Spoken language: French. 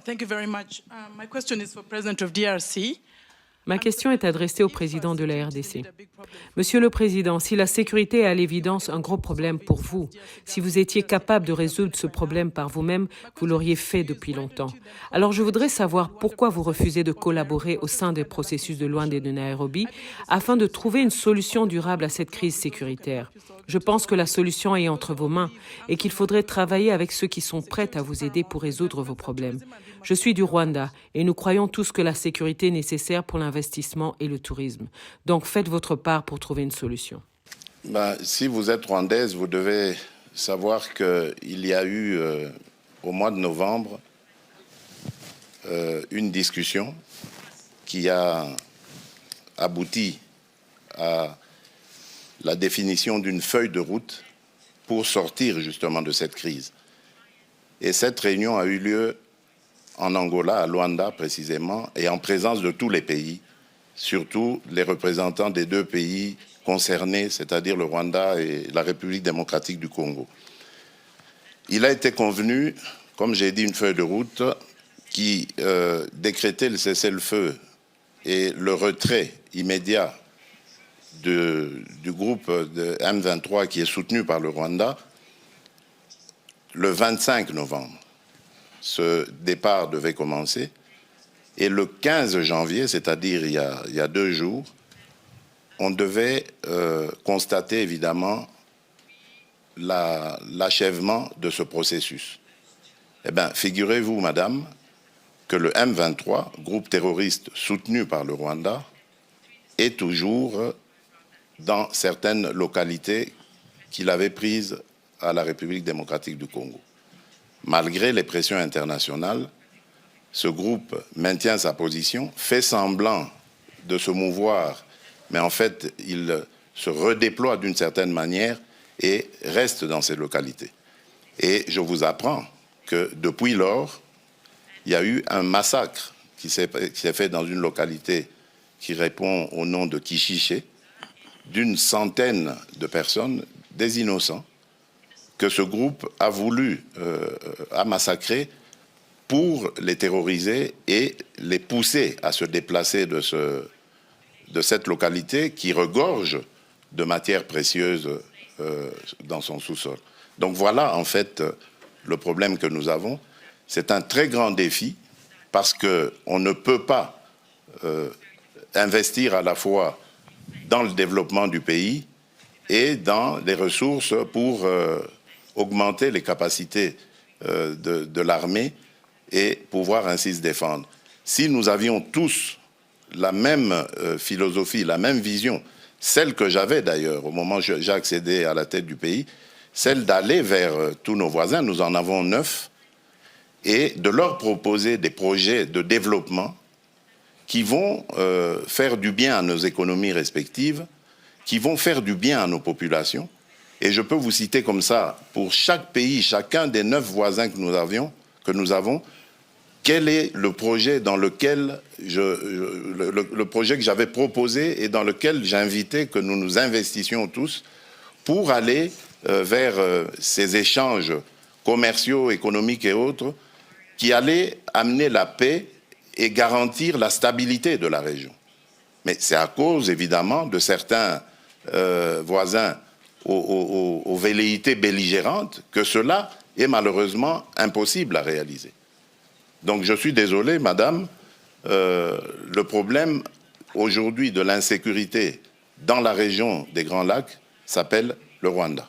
Thank you very much. My question is for President of DRC. Ma question est adressée au président de la RDC. Monsieur le Président, si la sécurité est à l'évidence un gros problème pour vous, si vous étiez capable de résoudre ce problème par vous-même, vous l'auriez fait depuis longtemps. Alors je voudrais savoir pourquoi vous refusez de collaborer au sein des processus de Luanda et de Nairobi afin de trouver une solution durable à cette crise sécuritaire. Je pense que la solution est entre vos mains et qu'il faudrait travailler avec ceux qui sont prêts à vous aider pour résoudre vos problèmes. Je suis du Rwanda et nous croyons tous que la sécurité est nécessaire pour l'investissement et le tourisme. Donc faites votre part pour trouver une solution. Si vous êtes rwandaise, vous devez savoir qu'il y a eu au mois de novembre une discussion qui a abouti à la définition d'une feuille de route pour sortir justement de cette crise. Et cette réunion a eu lieu en Angola, à Luanda précisément, et en présence de tous les pays, surtout les représentants des deux pays concernés, c'est-à-dire le Rwanda et la République démocratique du Congo. Il a été convenu, comme j'ai dit, une feuille de route qui décrétait le cessez-le-feu et le retrait immédiat du groupe de M23 qui est soutenu par le Rwanda le 25 novembre. Ce départ devait commencer et le 15 janvier, c'est-à-dire il y a 2 jours, on devait constater évidemment l'achèvement de ce processus. Eh bien, figurez-vous, madame, que le M23, groupe terroriste soutenu par le Rwanda, est toujours dans certaines localités qu'il avait prises à la République démocratique du Congo. Malgré les pressions internationales, ce groupe maintient sa position, fait semblant de se mouvoir, mais en fait, il se redéploie d'une certaine manière et reste dans ces localités. Et je vous apprends que depuis lors, il y a eu un massacre qui s'est fait dans une localité qui répond au nom de Kishiché, d'une centaine de personnes, des innocents, que ce groupe a voulu massacrer pour les terroriser et les pousser à se déplacer de cette localité qui regorge de matières précieuses dans son sous-sol. Donc voilà en fait le problème que nous avons. C'est un très grand défi parce qu'on ne peut pas investir à la fois dans le développement du pays et dans les ressources pour augmenter les capacités de l'armée et pouvoir ainsi se défendre. Si nous avions tous la même philosophie, la même vision, celle que j'avais d'ailleurs au moment où j'ai accédé à la tête du pays, celle d'aller vers tous nos voisins, nous en avons 9, et de leur proposer des projets de développement qui vont faire du bien à nos économies respectives, qui vont faire du bien à nos populations. Et je peux vous citer comme ça, pour chaque pays, chacun des 9 voisins que nous avons, quel est le projet dans lequel le projet que j'avais proposé et dans lequel j'invitais que nous nous investissions tous pour aller vers ces échanges commerciaux, économiques et autres qui allaient amener la paix et garantir la stabilité de la région. Mais c'est à cause, évidemment, de certains voisins aux velléités belligérantes que cela est malheureusement impossible à réaliser. Donc je suis désolé, madame, le problème aujourd'hui de l'insécurité dans la région des Grands Lacs s'appelle le Rwanda.